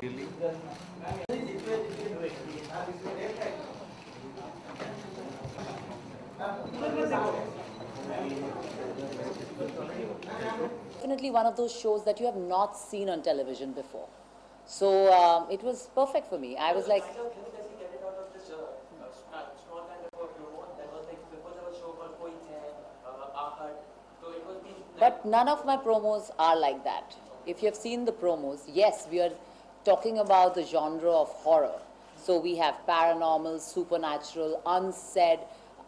Really? Definitely one of those shows that you have not seen on television before. So it was perfect for me. I was like, but none of my promos are like that. If you have seen the promos, yes, we are talking about the genre of horror. So we have paranormal, supernatural, unsaid,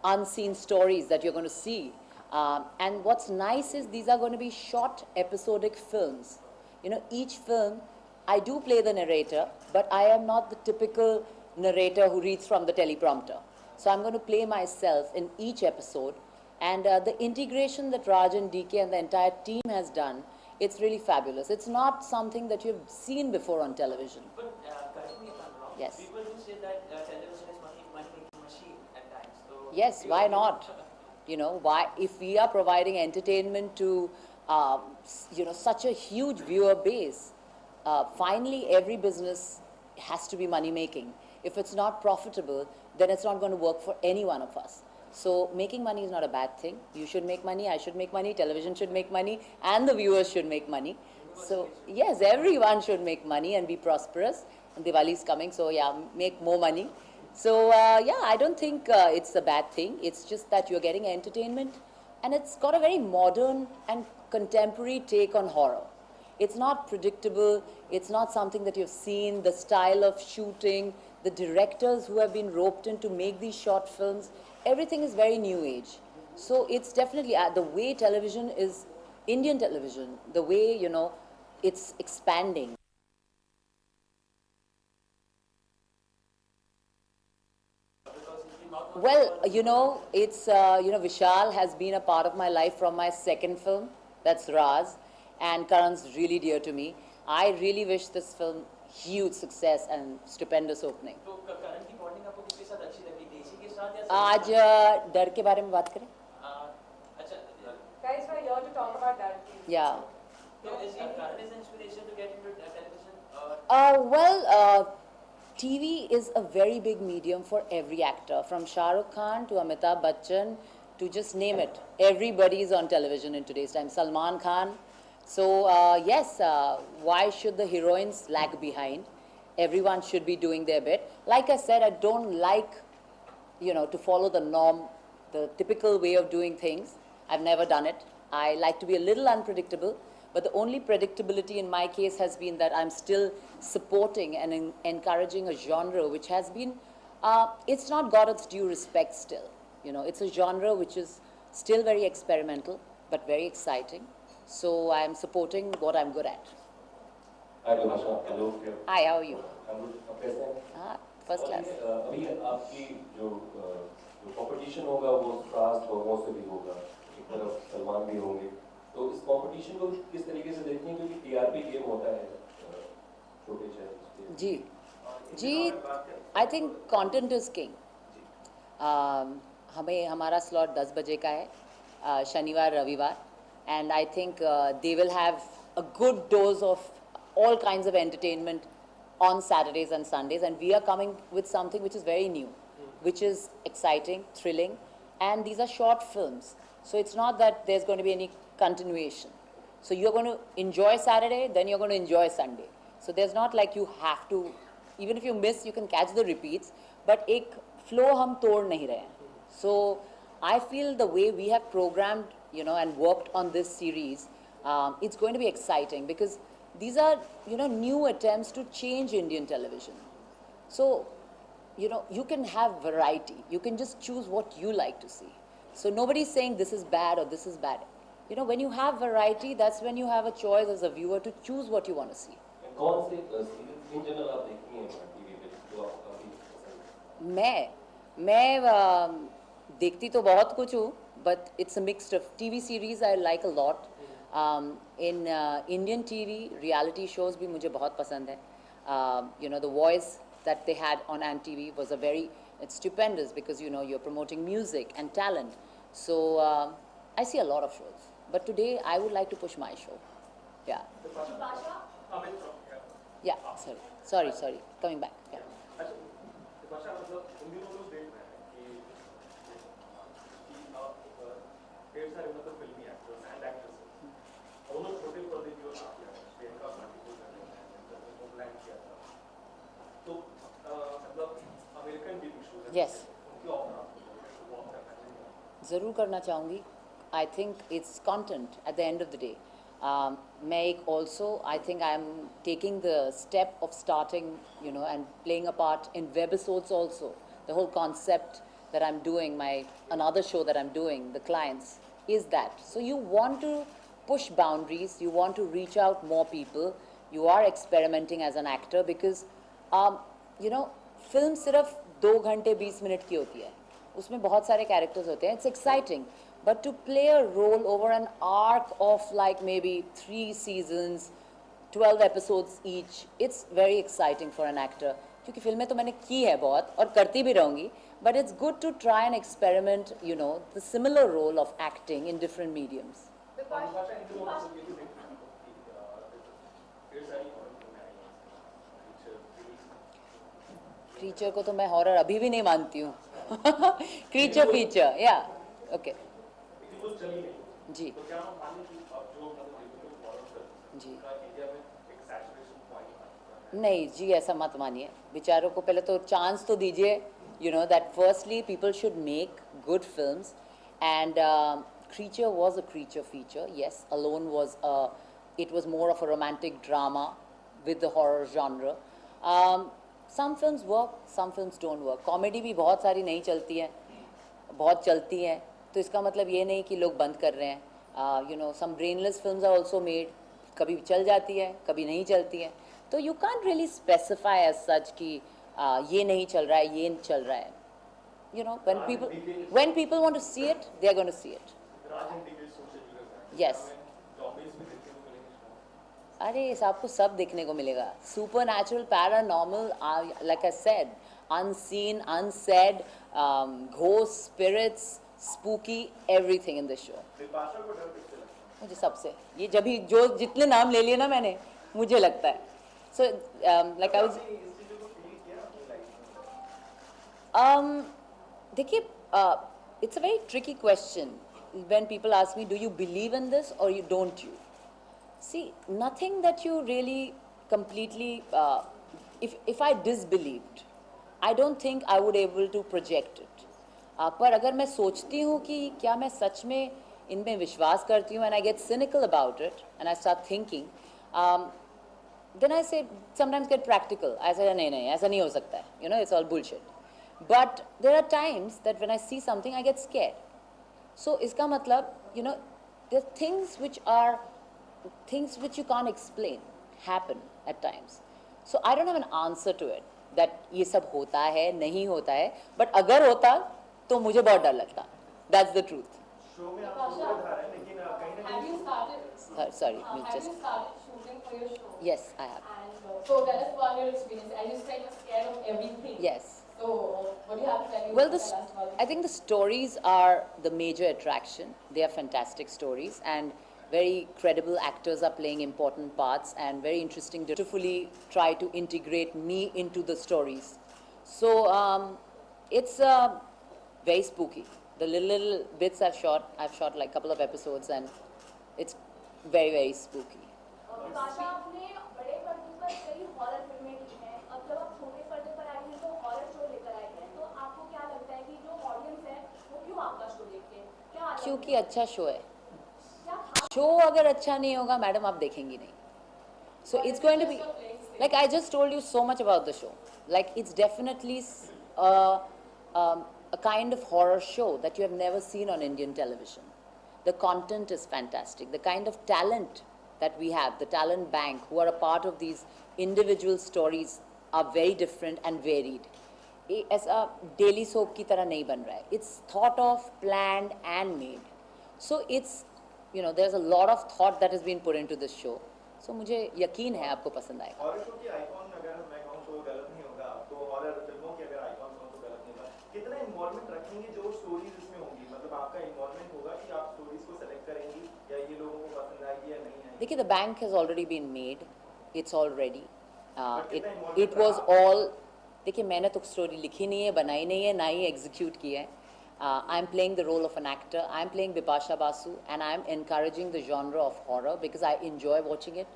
unseen stories that you're going to see. And what's nice is these are going to be short episodic films. Each film, I do play the narrator, but I am not the typical narrator who reads from the teleprompter. So I'm going to play myself in each episode, and the integration that Raj and DK and the entire team has done, it's really fabulous. It's not something that you've seen before on television. But correct me if I'm wrong. Yes. People do say that television is money making machine at times. So Yes, why not? Why, if we are providing entertainment to such a huge viewer base, finally every business has to be money making. If it's not profitable, then it's not going to work for any one of us. So making money is not a bad thing. You should make money, I should make money, television should make money, and the viewers should make money. So yes, everyone should make money and be prosperous. And Diwali is coming, so yeah, make more money. So yeah, I don't think it's a bad thing. It's just that you're getting entertainment, and it's got a very modern and contemporary take on horror. It's not predictable. It's not something that you've seen. The style of shooting, the directors who have been roped in to make these short films, everything is very new age. So it's definitely the way television is, Indian television, the way, it's expanding. Well, Vishal has been a part of my life from my second film, that's Raz, and Karan's really dear to me. I really wish this film huge success and stupendous opening. तो करण की bonding आपको किसके साथ अच्छी लगी, देसी के साथ या आज डर के बारे में बात करें. अच्छा. Guys, we're here to talk about that. Yeah. So is Karan is inspiration to get into television? Well, TV is a very big medium for every actor, from Shah Rukh Khan to Amitabh Bachchan to just name it. Everybody is on television in today's time. Salman Khan. So yes, why should the heroines lag behind? Everyone should be doing their bit. Like I said, I don't like, to follow the norm, the typical way of doing things. I've never done it. I like to be a little unpredictable. But the only predictability in my case has been that I'm still supporting and encouraging a genre which has been, it's not got its due respect still. It's a genre which is still very experimental, but very exciting. So I'm supporting what I'm good at. Hi, Dimasha. Hello. Hi, how are you? I'm good. कैसे हैं? First class. अभी आपकी जो competition होगा वो cast फॉर्मों से भी होगा. एक तरफ सलमान भी होंगे. तो इस कंपटीशन को किस तरीके से देखते हैं, क्योंकि टीआरपी गेम होता है छोटे चैनल्स जी I think content is king. हमें हमारा स्लॉट 10 बजे का है, शनिवार रविवार, and I think they will have a good dose of all kinds of entertainment on Saturdays and Sundays, and we are coming with something which is very new, which is exciting, thrilling, and these are short films. So it's not that there's going to be any continuation. So you're going to enjoy Saturday, then you're going to enjoy Sunday. So there's not like you have to, even if you miss, you can catch the repeats, but ek flow hum tod nahi rahe hain. So I feel the way we have programmed, and worked on this series, it's going to be exciting because these are, new attempts to change Indian television. So, you can have variety. You can just choose what you like to see. So nobody's saying this is bad or this is bad. When you have variety, that's when you have a choice as a viewer to choose what you want to see. कौन से series in general आप देखती हैं TV पे जो आपको काफी पसंद है? मैं देखती तो बहुत कुछ हूँ, but it's a mix of TV series I like a lot. In Indian TV, reality shows भी मुझे बहुत पसंद है. The Voice that they had on ANT-TV was it's stupendous because, you're promoting music and talent. So I see a lot of shows. But today, I would like to push my show. Yeah. Yeah, sorry. Sorry, coming back. Yeah. अच्छा, भाषा मतलब इन दिनों लोग देख रहे हैं कि ढेर सारे मतलब फिल्मी एक्टर्स एंड एक्ट्रेसेस और लोग छोटे पर्दे की ओर आते हैं, प्रियंका पाटिल कर रहे हैं, होमलैंड किया था, तो मतलब अमेरिकन टीवी शोज Yes. उनकी ऑफर आपको बहुत करना चाहिए। ज़रूर करना चाहूँगी. I think it's content at the end of the day. मैं एक also, I think I'm taking the step of starting, you know, and playing a part in webisodes also. The whole concept that I'm doing, another show that I'm doing, the clients, is that. So you want to push boundaries, you want to reach out more people, you are experimenting as an actor because, you know, film सिर्फ 2 घंटे 20 minute की होती है. उसमें बहुत सारे characters होते हैं. It's exciting. But to play a role over an arc of like maybe 3 seasons, 12 episodes each, it's very exciting for an actor. क्योंकि फिल्में तो मैंने की है बहुत और करती भी रहूँगी. But it's good to try and experiment, you know, the similar role of acting in different mediums. भाषा इन दिनों मतलब ये भी देख रहे हैं कि ढेर सारी हॉरर फिल्में आई हैं, कुछ क्रीचर को तो मैं हॉरर अभी भी नहीं मानती हूँ. क्रीचर फीचर, या ओके. लेकिन वो चली नहीं। जी. तो क्या हम माने कि अब जो मतलब देखो हॉरर फिल्म जी. का इंडिया में एक सैचुरेशन पॉइंट आ चुका है। नहीं जी, ऐसा मत मानिए. बेचारों को पहले तो चांस तो दीजिए. You know that firstly people should make good films, and Creature was a creature feature. Yes, Alone was it was more of a romantic drama with the horror genre. Some films work, some films don't work. Comedy भी बहुत सारी नहीं चलती है, बहुत चलती हैं. तो इसका मतलब ये नहीं कि लोग बंद कर रहे हैं. You know, some brainless films are also made. कभी चल जाती है, कभी नहीं चलती है. तो you can't really specify as such कि ये नहीं चल रहा है, ये चल रहा है. You know, when people want to see it, they are going to see it. Raj and डिकेल सोशल यूजर्स हैं। Yes. जॉम्बीज भी देखने को मिलेंगे। अरे इस आपको सब देखने को मिलेगा. Supernatural, paranormal, like I said, unseen, unsaid, ghost, spirits, spooky, everything in this show. Bipasha को डर किससे लगता है? मुझे सबसे, ये जब भी जो जितने नाम ले लिए ना मैंने, मुझे लगता है. सो लाइक आई वाज आपने इस चीज़ को फील किया अपनी लाइफ में? देखिए, it's a very tricky question when people ask me, do you believe in this or you don't you? See, nothing that you really completely, if I disbelieved, I don't think I would able to project it. पर अगर मैं सोचती हूँ कि क्या मैं सच में इनमें विश्वास करती हूँ, and I get cynical about it and I start thinking, then I say sometimes get practical. I say नहीं ऐसा नहीं हो सकता है, you know, it's all bullshit. But there are times that when I see something I get scared. So इसका मतलब, you know, there are things which you can't explain happen at times. So I don't have an answer to it that ये सब होता है नहीं होता है, but अगर होता तो मुझे बहुत डर लगता. That's the truth. शो में आप सूत्रधार हैं, लेकिन कहीं ना Have कहीं you started? Sorry, Have just you started shooting for your show? yes, I have. And so tell us about your experience. As you said, you're scared of everything. Yes. So what do you have to tell me? Well, tell us about I think the stories are the major attraction. They are fantastic stories, and very credible actors are playing important parts, and very interesting, beautifully try to integrate me into the stories. So it's very spooky. The little bits I've shot like a couple of episodes, and it's very, very spooky. भाषा आपने बड़े पर्दे पर कई horror फिल्में की हैं और जब आप छोटे पर्दे पर आई हैं तो हॉरर शो लेकर आई हैं, तो आपको क्या लगता है कि जो ऑडियंस है वो क्यों आपका शो देखते हैं? क्या अलग क्योंकि अच्छा शो है. क्या खास शो अगर अच्छा नहीं होगा मैडम, आप देखेंगी नहीं. So it's going to be, like I just told you so much about the show. Like it's definitely a kind of horror show that you have never seen on Indian television. The content is fantastic. The kind of talent that we have, the talent bank who are a part of these individual stories are very different and varied. ऐसा daily soap की तरह नहीं बन रहा है. It's thought of, planned and made. So it's, you know, there's a lot of thought that has been put into this show. So मुझे यकीन है आपको पसंद आएगा. हॉरर शो की आइकॉन अगर मैं कहूँ तो गलत नहीं होगा, तो हॉरर फिल्मों की अगर आइकॉन कहूँ तो गलत नहीं होगा. कितना इन्वॉल्वमेंट रखेंगे जो स्टोरीज इसमें होंगी? मतलब आपका इन्वॉल्वमेंट होगा कि आप स्टोरीज को सेलेक्ट करेंगी या ये लोगों को पसंद आएगी या नहीं आएगी? देखिए, the bank has already been made. It's all ready. It was all, देखिए मैंने तो स्टोरी लिखी नहीं है, बनाई नहीं है, ना ही एग्जीक्यूट की है. I am playing the role of an actor. I am playing Bipasha Basu, and I am encouraging the genre of horror because I enjoy watching it.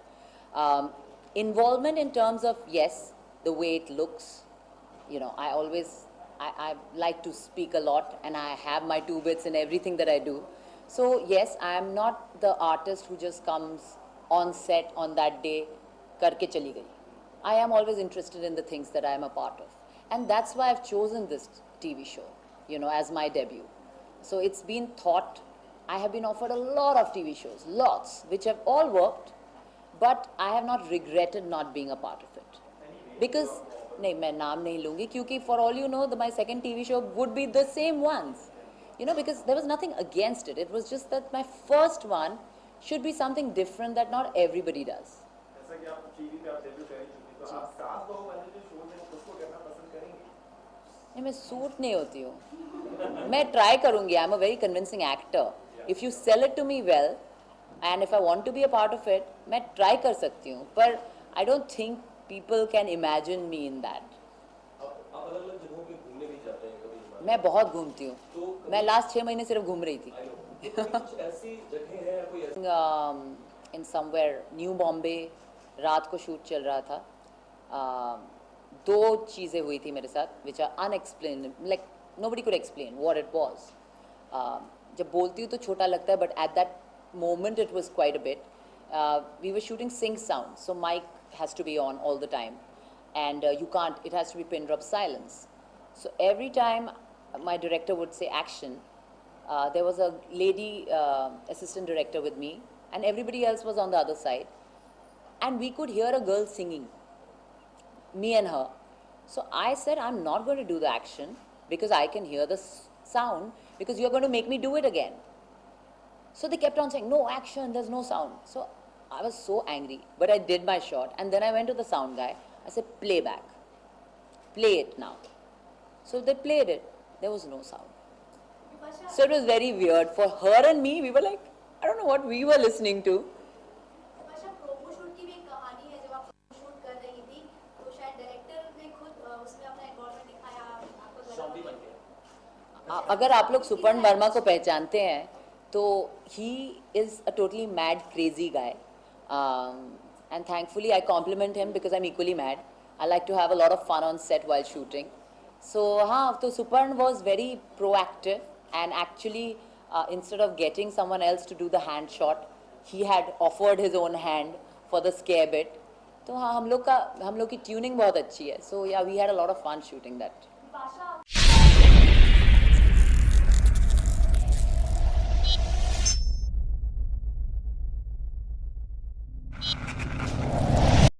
Involvement in terms of, yes, the way it looks. You know, I like to speak a lot, and I have my two bits in everything that I do. So yes, I am not the artist who just comes on set on that day, karke chali gayi. I am always interested in the things that I am a part of. And that's why I've chosen this TV show, you know, as my debut. So it's been thought, I have been offered a lot of TV shows, lots, which have all worked, but I have not regretted not being a part of it. Because, नहीं मैं नाम नहीं लूँगी क्योंकि for all you know, my second TV show would be the same ones. You know, because there was nothing against it. It was just that my first one should be something different that not everybody does. जैसा कि आप TV पे आप debut कर चुकी, तो आप सास बहू वाले जो शोज हैं उसको करना पसंद करेंगे? नहीं मैं सूट नहीं होती हूँ. मैं ट्राई करूँगी. I'm a very convincing actor. If you sell it to me well, and if I want to be a part of it, मैं ट्राई कर सकती हूँ. पर I don't think people can imagine me in that. आप अलग-अलग जगहों पे घूमने भी जाते हैं कभी? मैं बहुत घूमती हूँ. तो मैं लास्ट 6 महीने सिर्फ घूम रही थी. तो कुछ ऐसी जगह है कोई ऐसी In somewhere न्यू बॉम्बे रात को शूट चल रहा था. दो चीज़ें हुई थी मेरे साथ which are unexplained, like nobody could explain what it was. जब बोलती हूँ तो छोटा लगता है, but at that moment it was quite a bit. We were shooting sync sound, so mic has to be on all the time, and you can't, it has to be pin drop silence. So every time my director would say action, there was a lady assistant director with me, and everybody else was on the other side, and we could hear a girl singing, me and her. So I said, I'm not going to do the action because I can hear the sound, because you're going to make me do it again. So they kept on saying, no action, there's no sound. So I was so angry, but I did my shot, and then I went to the sound guy. I said, play back, play it now. So they played it. There was no sound. So it was very weird for her and me. We were like, I don't know what we were listening to. अच्छा promo shoot की भी एक कहानी है. जब आप shoot कर रही थी तो शायद डायरेक्टर ने खुद उसमें अपना इन्वॉल्वमेंट दिखाया, आपको लगा Zombie बन गया. अगर आप लोग सुपर्ण वर्मा को पहचानते हैं तो he is a totally mad, crazy guy. And thankfully I compliment him because I'm equally mad. I like to have a lot of fun on set while shooting. So हाँ, तो सुपर्ण was very proactive, and actually instead of getting someone else to do the hand shot, he had offered his own hand for the scare bit. तो हाँ, हम लोग की tuning बहुत अच्छी है. So yeah, we had a lot of fun shooting that. Bipasha,